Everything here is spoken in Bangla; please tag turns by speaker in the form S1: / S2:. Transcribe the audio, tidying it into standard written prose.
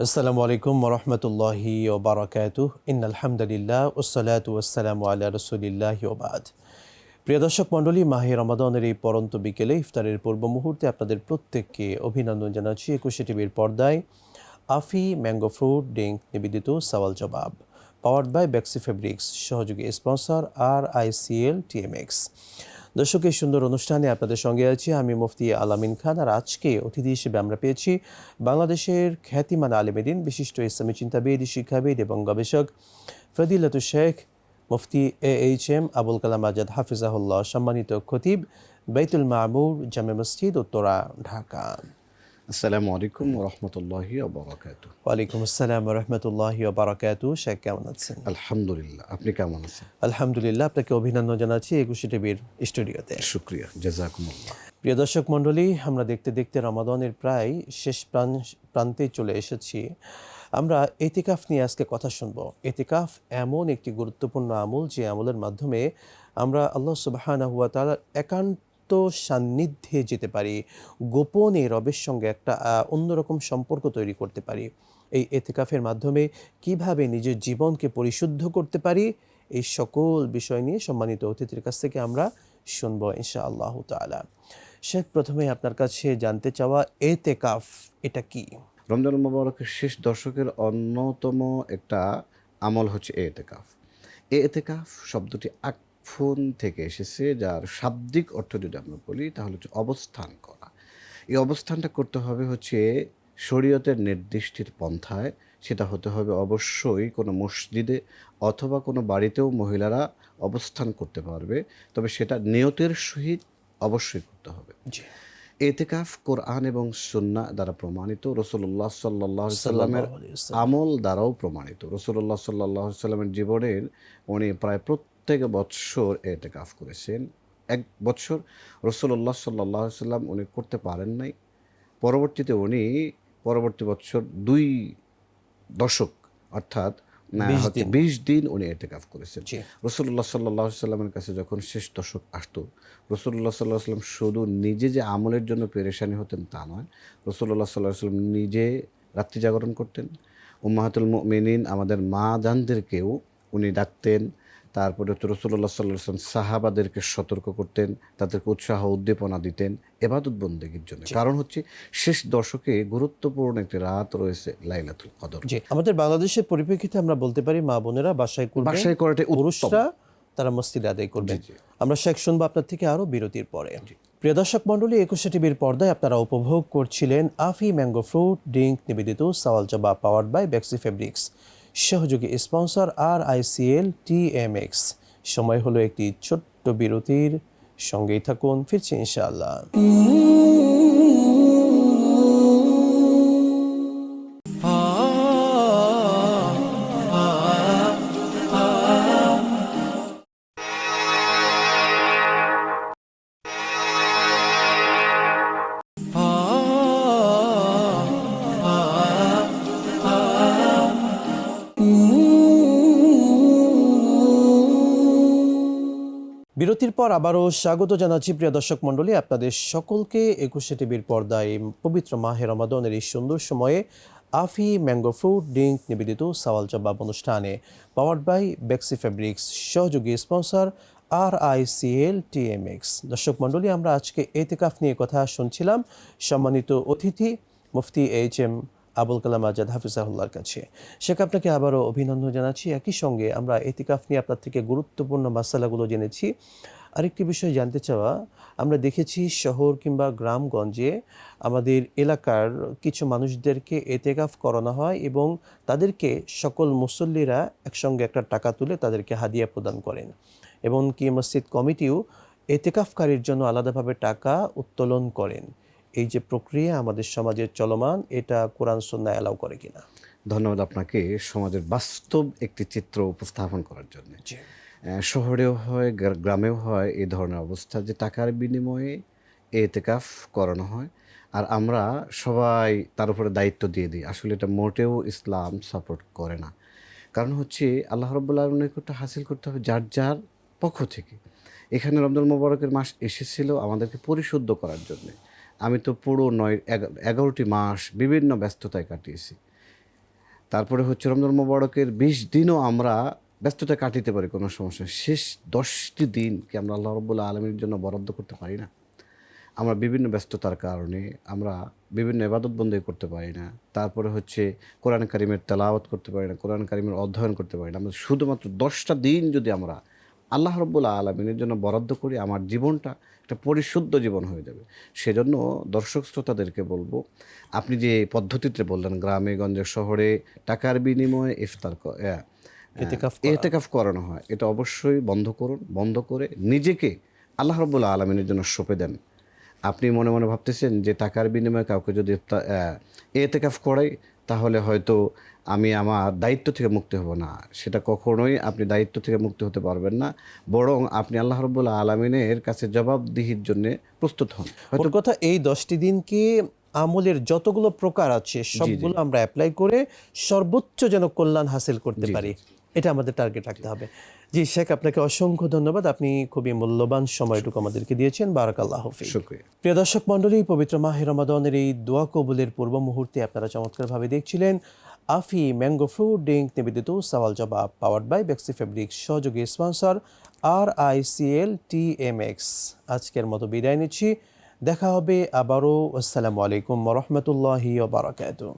S1: আসসালামু আলাইকুম ওরহমতুল্লাহি ওবারাকাতুহ ইন্নাল হামদুলিল্লাহ ওসসালাতু ওয়াসসালামু আলা রাসূলিল্লাহি ওয়া বাদ। প্রিয় দর্শক মণ্ডলী, মাহে রমাদানের এই পরন্ত বিকেলে ইফতারের পূর্ব মুহূর্তে আপনাদের প্রত্যেককে অভিনন্দন জানাচ্ছি। ২১ টিভির পর্দায় আফি ম্যাঙ্গো ফ্রুট ড্রিঙ্ক নিবেদিত সওয়াল জবাব, পাওয়ার্ড বাই বেক্সি ফেব্রিক্স, সহযোগী স্পন্সর RICL TMX। দর্শক, এই সুন্দর অনুষ্ঠানে আপনাদের সঙ্গে আছি আমি মুফতি আলামিন খান। আর আজকে অতিথি হিসেবে আমরা পেয়েছি বাংলাদেশের খ্যাতিমান আলেমেদিন, বিশিষ্ট ইসলামী চিন্তাবিদ, শিক্ষাবিদ এবং গবেষক ফজিলাতুল শেখ মুফতি AHM আবুল কালাম আজাদ হাফিজাহুল্লাহ, সম্মানিত খতিব, বাইতুল মামুর জামে মসজিদ, উত্তরা, ঢাকা।
S2: আসসালামু আলাইকুম ওরহমতুল্লাহি ওয়াবারাকাতুহু।
S1: ওয়ালাইকুম আসসালাম রহমতুল্লাহি ওবারাকাতুহু। শেখ কেমন আছেন?
S2: আলহামদুলিল্লাহ, আপনি কেমন আছেন?
S1: আলহামদুলিল্লাহ, আপনাকে অভিনন্দন জানাচ্ছি ২১ টিভির স্টুডিওতে।
S2: শুক্রিয়া, জাযাকুমুল্লাহ।
S1: প্রিয় দর্শক মণ্ডলী, আমরা দেখতে দেখতে রমাদানের প্রায় শেষ প্রান্তে চলে এসেছি। আমরা এতিকাফ নিয়ে আজকে কথা শুনব। এতিকাফ এমন একটি গুরুত্বপূর্ণ আমল, যে আমলের মাধ্যমে আমরা আল্লাহ সুবহানাহু ওয়া তাআলার একান্ত সান্নিধ্যে যেতে পারি, গোপনে রবের সঙ্গে একটা অন্যরকম সম্পর্ক তৈরি করতে পারি। এই এতিকাফের মাধ্যমে কিভাবে নিজের জীবনকে পরিশুদ্ধ করতে পারি, এই সকল বিষয় নিয়ে সম্মানিত অতিথির কাছ থেকে আমরা শুনবো ইনশাআল্লাহ তাআলা। শেখ, প্রথমে আপনার কাছে জানতে চাওয়া, এতেকাফ এটা কি?
S2: রমজান মুবারকের শেষ দশকের অন্যতম একটা আমল হচ্ছে এতেকাফ। এতেকাফ শব্দটি আকফুন থেকে এসেছে, যার শাব্দিক অর্থ যদি আমরা বলি তাহলে হচ্ছে অবস্থান করা। এই অবস্থানটা করতে হবে হচ্ছে শরীয়তের নির্দিষ্ট পন্থায়। সেটা হতে হবে অবশ্যই কোনো মসজিদে অথবা কোনো বাড়িতেও মহিলারা অবস্থান করতে পারবে, তবে সেটা নিয়তের সহিত অবশ্যই করতে হবে।
S1: জি,
S2: এতেকাফ কোরআন এবং সুন্নাহ দ্বারা প্রমাণিত, রাসূলুল্লাহ সাল্লাল্লাহু আলাইহি সাল্লামের
S1: সাল্লাল্লাহু আলাইহি ওয়াসাল্লাম।
S2: আমল দ্বারাও প্রমাণিত। রাসূলুল্লাহ সাল্লাল্লাহু আলাইহি সাল্লামের জীবনের উনি প্রায় প্রত্যেক বৎসর এতেকাফ করেছেন। এক বৎসর রাসূলুল্লাহ সাল্লাল্লাহু আলাইহি সাল্লাম উনি করতে পারেন নাই। পরবর্তীতে উনি পরবর্তী বৎসর ২ দশক অর্থাৎ
S1: ২০
S2: হচ্ছে
S1: দিন।
S2: ২০ দিন উনি এতেকাফ করেছেন।
S1: জি,
S2: রাসূলুল্লাহ সাল্লাল্লাহু আলাইহি সাল্লামের কাছে যখন শেষ দশক আসতো, রাসূলুল্লাহ সাল্লাল্লাহু আলাইহি সাল্লাম শুধু নিজে যে আমলের জন্য পেরেশানি হতেন তা নয়, রাসূলুল্লাহ সাল্লাল্লাহু আলাইহি সাল্লাম নিজে রাত্রি জাগরণ করতেন। উম্মাহাতুল মুমিনিন আমাদের মা জানদেরকেও উনি ডাকতেন। তারপরে হচ্ছে রাসূলুল্লাহ সাল্লাল্লাহু আলাইহি ওয়াসাল্লাম সাহাবাদেরকে সতর্ক করতেন, তাদেরকে উৎসাহ উদ্দীপনা দিতেন ইবাদত বন্দেগীর জন্য।
S1: জি,
S2: কারণ হচ্ছে শেষ দশকে গুরুত্বপূর্ণ একটি রাত রয়েছে লাইলাতুল কদর।
S1: জি। আমাদের বাংলাদেশের পরিপ্রেক্ষিতে আমরা বলতে পারি, মা বোনেরা বাসায় করবেন,
S2: বাসায় করাটাই উত্তম।
S1: পুরুষরা তারা মসজিদে আদায়
S2: জি,
S1: করবেন।
S2: জি।
S1: আমরা শেখ শুনবো আপনার থেকে আরও বিরতির পরে।
S2: জি।
S1: প্রিয় দর্শক মণ্ডলী, ২১ টিভির পর্দায় আপনারা উপভোগ করছিলেন আফি ম্যাঙ্গো ফ্রুট ড্রিঙ্ক নিবেদিত সওয়াল জবাব, পাওয়ার্ড বাই বেক্সি ফেব্রিক্স, সহযোগী স্পন্সর RICL TMX। সময় হলো একটি ছোট্ট বিরতির, সঙ্গেই থাকুন, ফিরছি ইনশাআল্লাহ। বিরতির পর আবারও স্বাগত জানাচ্ছি প্রিয় দর্শক মণ্ডলী, আপনাদের সকলকে ২১ টিভির পর্দায় পবিত্র মাহে রমাদানের এই সুন্দর সময়ে আফি ম্যাঙ্গো ফ্রুট ড্রিঙ্ক নিবেদিত সওয়াল জবাব অনুষ্ঠানে, পাওয়ার্ড বাই বেক্সি ফেব্রিক্স, সহযোগী স্পন্সর RICL TMX। দর্শক মণ্ডলী, আমরা আজকে এতেকাফ নিয়ে কথা শুনছিলাম সম্মানিত অতিথি মুফতি AHM আবুল কালাম আজাদ হাফিজাহুল্লাহর কাছে। শেখ, আপনাকে আবারও অভিনন্দন জানাচ্ছি। একই সঙ্গে আমরা এতিকাফ নিয়ে আপনার থেকে গুরুত্বপূর্ণ মাসালাগুলো জেনেছি। আরেকটি বিষয় জানতে চাওয়া, আমরা দেখেছি শহর কিংবা গ্রামগঞ্জে আমাদের এলাকার কিছু মানুষদেরকে এতেকাফ করানো হয় এবং তাদেরকে সকল মুসল্লিরা একসঙ্গে একটা টাকা তুলে তাদেরকে হাদিয়া প্রদান করেন, এবং কি মসজিদ কমিটিও এতেকাফকারীর জন্য আলাদাভাবে টাকা উত্তোলন করেন। এই যে প্রক্রিয়া আমাদের সমাজে চলমান, এটা কোরআন সুন্নাহ অ্যালাউ করে কিনা?
S2: ধন্যবাদ আপনাকে সমাজের বাস্তব একটি চিত্র উপস্থাপন করার জন্য।
S1: জি,
S2: শহরেও হয়, গ্রামেও হয় এই ধরনের অবস্থা, যে টাকার বিনিময়ে এতেকাফ করানো হয়। আর আমরা সবাই তার উপরে দায়িত্ব দিয়ে দিই। আসলে এটা মোটেও ইসলাম সাপোর্ট করে না। কারণ হচ্ছে আল্লাহ রাব্বুল আলামিনের নিকট হাসিল করতে হবে যার যার পক্ষ থেকে। এখানে রমজান মোবারকের মাস এসেছিল আমাদেরকে পরিশুদ্ধ করার জন্যে। আমি তো পুরো ৯-১১টি মাস বিভিন্ন ব্যস্ততায় কাটিয়েছি। তারপরে হচ্ছে রমজান মোবারকের 20 দিনও আমরা ব্যস্ততা কাটিতে পারি, কোনো সমস্যা নেই। শেষ 10টি দিন কি আমরা আল্লাহ রাব্বুল আলামিনের জন্য বরাদ্দ করতে পারি না? আমরা বিভিন্ন ব্যস্ততার কারণে আমরা বিভিন্ন ইবাদত বন্দেগী করতে পারি না। তারপরে হচ্ছে কোরআন কারিমের তেলাওয়াত করতে পারি না, কোরআন কারিমের অধ্যয়ন করতে পারি না। আমরা শুধুমাত্র 10টা দিন যদি আমরা আল্লাহ রাব্বুল আলামিনের জন্য বরাদ্দ করি, আমার জীবনটা একটা পরিশুদ্ধ জীবন হয়ে যাবে। সেজন্য দর্শক শ্রোতাদেরকে বলবো, আপনি যে পদ্ধতিতে বললেন গ্রামে গঞ্জে শহরে টাকার বিনিময়ে ইফতার
S1: ইতিকাফ করা।
S2: এতেকাফ করানো হয়, এটা অবশ্যই বন্ধ করুন। বন্ধ করে নিজেকে আল্লাহ রাব্বুল আলামিনের জন্য সঁপে দেন। আপনি মনে মনে ভাবতেছেন যে টাকার বিনিময়ে কাউকে যদি এতেকাফ করাই তাহলে হয়তো আমি আমার দায়িত্ব থেকে মুক্তি হব না। সেটা কখনোই আপনি দায়িত্ব থেকে মুক্তি হতে পারবেন না, বরং আপনি আল্লাহ রাব্বুল আলামিনের কাছে জবাবদিহির জন্য প্রস্তুত হন।
S1: মোট কথা এই 10টি দিনকে আমলের যতগুলো প্রকার আছে সবগুলো আমরা অ্যাপ্লাই করে সর্বোচ্চ যেন কল্যাণ হাসিল করতে পারি, এটা আমাদের টার্গেট রাখতে হবে। জি শেখ, আপনাকে অসংখ্য ধন্যবাদ। আপনি খুবই মূল্যবান সময়টুকু আমাদেরকে দিয়েছেন। বারাকাল্লাহু ফিক।
S2: শুকরিয়া।
S1: প্রিয় দর্শক মণ্ডলী, পবিত্র মাহে রমাদানের এই দোয়া কবুলের পূর্ব মুহূর্তে আপনারা চমৎকারভাবে দেখছিলেন আফি ম্যাঙ্গো ফ্রুট ড্রিঙ্ক নিবেদিত সওয়াল জবাব, পাওয়ার্ড বাই বেক্সি ফেব্রিক্স, সহযোগী স্পন্সর RICL TMX। আজকের মতো বিদায় নিচ্ছি, দেখা হবে আবারও। আসসালামু আলাইকুম ওয়া রাহমাতুল্লাহি ওয়া বারাকাতুহু।